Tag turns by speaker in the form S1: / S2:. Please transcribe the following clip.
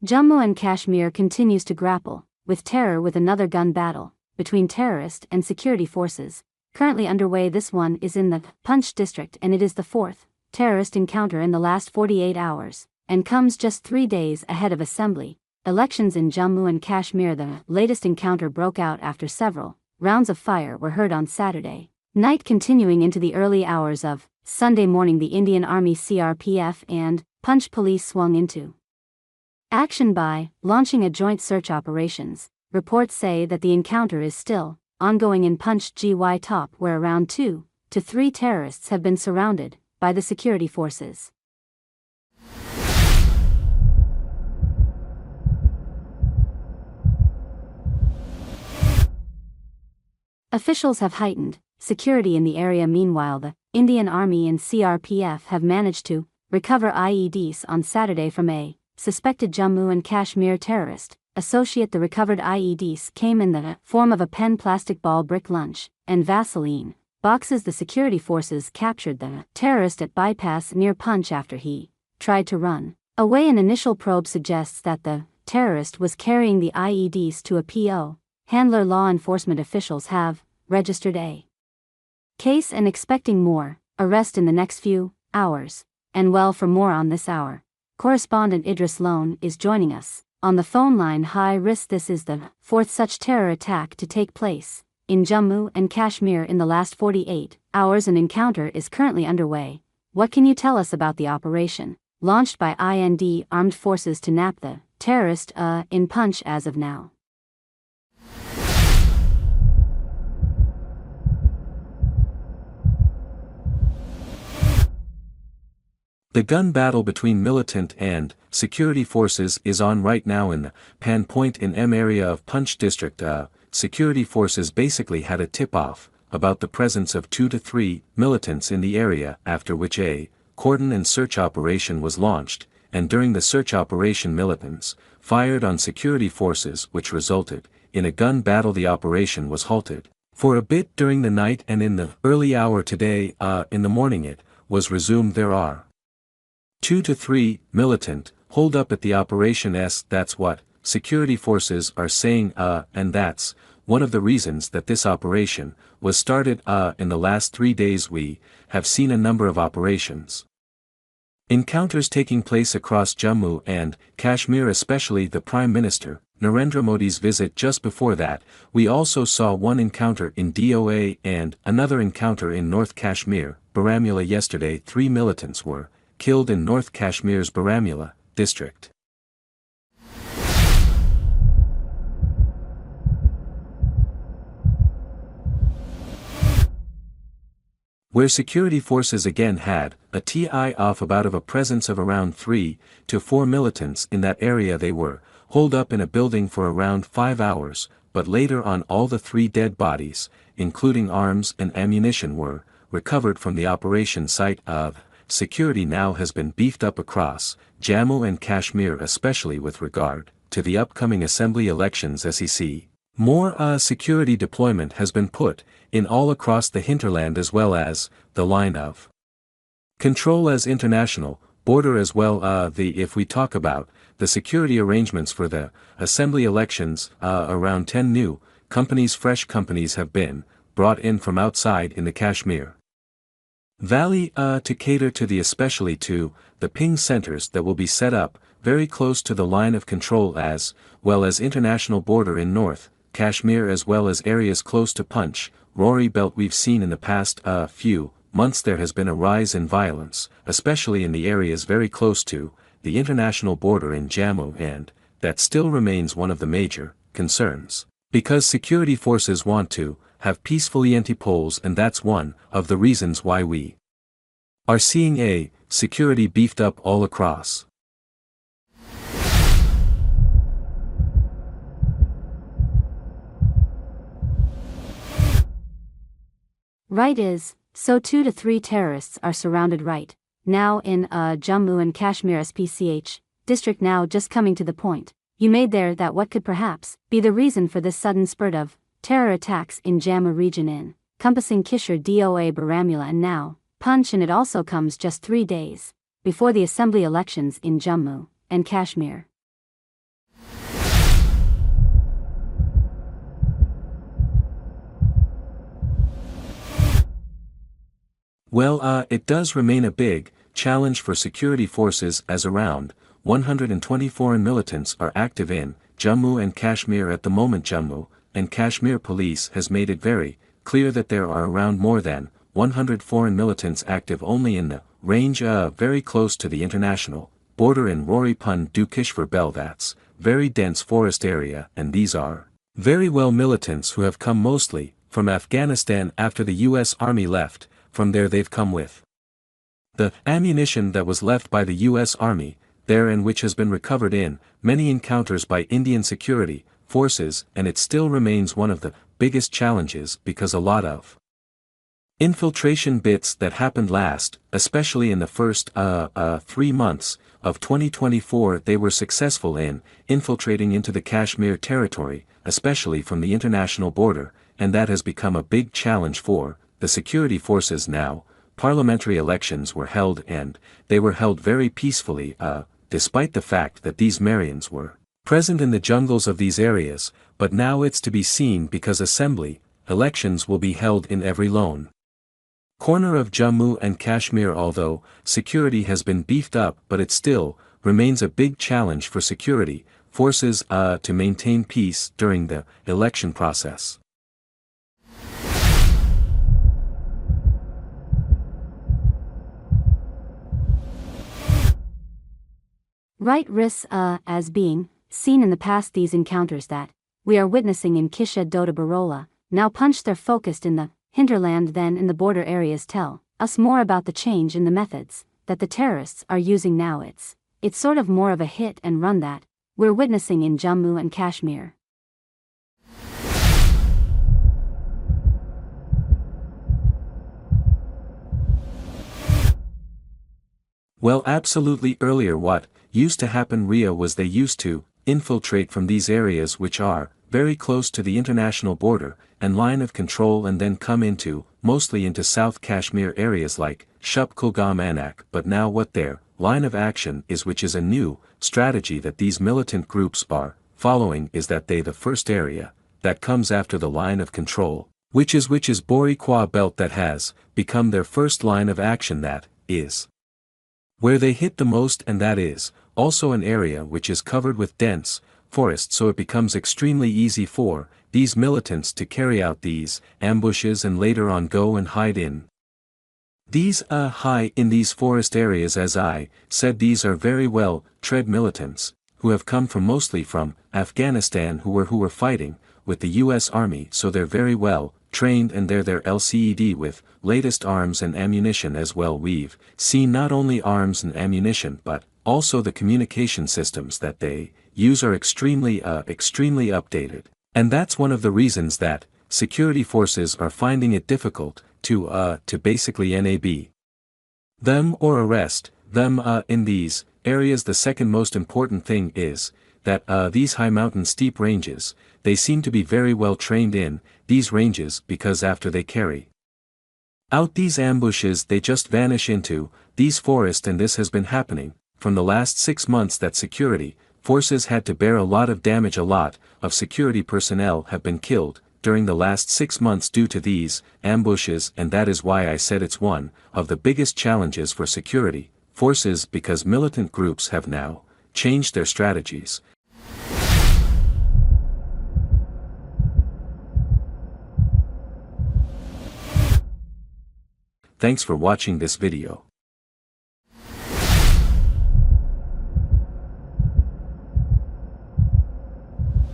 S1: Jammu and Kashmir continues to grapple with terror with another gun battle between terrorist and security forces, currently underway. This one is in the Poonch district and it is the fourth terrorist encounter in the last 48 hours, and comes just 3 days ahead of assembly elections in Jammu and Kashmir. The latest encounter broke out after several rounds of fire were heard on Saturday night, continuing into the early hours of Sunday morning. The Indian Army CRPF and Poonch police swung into action by launching a joint search operations. Reports say that the encounter is still ongoing in Poonch GY top, where around 2 to 3 terrorists have been surrounded by the security forces. Officials have heightened security in the area. Meanwhile, the Indian Army and CRPF have managed to recover IEDs on Saturday from a suspected Jammu and Kashmir terrorist associate. The recovered IEDs came in the form of a pen, plastic ball, brick lunch, and Vaseline boxes. The security forces captured the terrorist at bypass near Poonch after he tried to run away. An initial probe suggests that the terrorist was carrying the IEDs to a PO handler. Law enforcement officials have registered a case and expecting more arrest in the next few hours. And well, for more on this, our correspondent Idris Lone is joining us on the phone line. High risk. This is the fourth such terror attack to take place in Jammu and Kashmir in the last 48 hours. An encounter is currently underway. What can you tell us about the operation launched by IND armed forces to nab the terrorist in Poonch as of now?
S2: The gun battle between militant and security forces is on right now in the Pan Point in M area of Poonch district. Security forces basically had a tip-off about the presence of 2 to 3 militants in the area, after which a cordon and search operation was launched, and during the search operation militants fired on security forces, which resulted in a gun battle. The operation was halted for a bit during the night, and in the early hour today in the morning it was resumed. There are 2 to 3 militant hold up at the operation. That's what security forces are saying, and that's one of the reasons that this operation was started. In the last 3 days we have seen a number of encounters taking place across Jammu and Kashmir, especially the Prime Minister Narendra Modi's visit. Just before that, we also saw one encounter in DOA and another encounter in North Kashmir, Baramulla. Yesterday 3 militants were killed in North Kashmir's Baramulla district, where security forces again had a TI-off about of a presence of around 3 to 4 militants in that area. They were holed up in a building for around 5 hours, but later on all the 3 dead bodies, including arms and ammunition, were recovered from the operation site. Security now has been beefed up across Jammu and Kashmir, especially with regard to the upcoming assembly elections. SEC. More security deployment has been put in all across the hinterland, as well as the line of control as international border as well. If we talk about the security arrangements for the assembly elections, around 10 new fresh companies have been brought in from outside in the Kashmir Valley to cater to especially to the ping centers that will be set up very close to the line of control, as well as international border in North Kashmir, as well as areas close to Poonch, Rory Belt. We've seen in the past few months there has been a rise in violence, especially in the areas very close to the international border in Jammu, and that still remains one of the major concerns, because security forces want to have peacefully anti-polls, and that's one of the reasons why we are seeing a security beefed up all across.
S1: Right is, so 2 to 3 terrorists are surrounded right now in Jammu and Kashmir SPCH district. Now just coming to the point you made there, that what could perhaps be the reason for this sudden spurt of terror attacks in Jammu region encompassing Kishore, DOA, Baramulla and now Poonch, and it also comes just 3 days before the assembly elections in Jammu and Kashmir.
S2: Well, it does remain a big challenge for security forces as around 120 foreign militants are active in Jammu and Kashmir at the moment. Jammu and Kashmir police has made it very clear that there are around more than 100 foreign militants active only in the range very close to the international border in Rory-Pun-Du-Kishvar Belt. That's very dense forest area, and these are very well militants who have come mostly from Afghanistan after the US Army left. From there they've come with the ammunition that was left by the US Army there and which has been recovered in many encounters by Indian security forces, and it still remains one of the biggest challenges because a lot of infiltration bits that happened last, especially in the first 3 months of 2024, they were successful in infiltrating into the Kashmir territory, especially from the international border, and that has become a big challenge for the security forces now. Parliamentary elections were held and they were held very peacefully, despite the fact that these Marians were present in the jungles of these areas, but now it's to be seen because assembly elections will be held in every lone corner of Jammu and Kashmir. Although security has been beefed up, but it still remains a big challenge for security forces to maintain peace during the election process.
S1: Right risks as being seen in the past. These encounters that we are witnessing in Kisha Dota Barola, now Poonch, they're focused in the hinterland than in the border areas, tell us more about the change in the methods that the terrorists are using now. It's sort of more of a hit and run that we're witnessing in Jammu and Kashmir.
S2: Well, absolutely. Earlier what used to happen was they used to infiltrate from these areas which are very close to the international border and line of control, and then come mostly into South Kashmir areas like Shup Kulgam Anak. But now what their line of action is, which is a new strategy that these militant groups are following, is that the first area that comes after the line of control, which is Borikwa Belt, that has become their first line of action. That is where they hit the most, and that is also an area which is covered with dense forest, so it becomes extremely easy for these militants to carry out these ambushes and later on go and hide in these forest areas. As I said, these are very well trained militants who have come mostly from Afghanistan, who were fighting with the US Army, so they're very well trained, and they're LCED with latest arms and ammunition as well. We've seen not only arms and ammunition but also the communication systems that they use are extremely updated. And that's one of the reasons that security forces are finding it difficult to basically nab them or arrest them in these areas. The second most important thing is that these high mountain steep ranges, they seem to be very well trained in these ranges, because after they carry out these ambushes they just vanish into these forests, and this has been happening from the last 6 months that security forces had to bear a lot of damage. A lot of security personnel have been killed during the last 6 months due to these ambushes, and that is why I said it's one of the biggest challenges for security forces, because militant groups have now changed their strategies. Thanks for watching this video.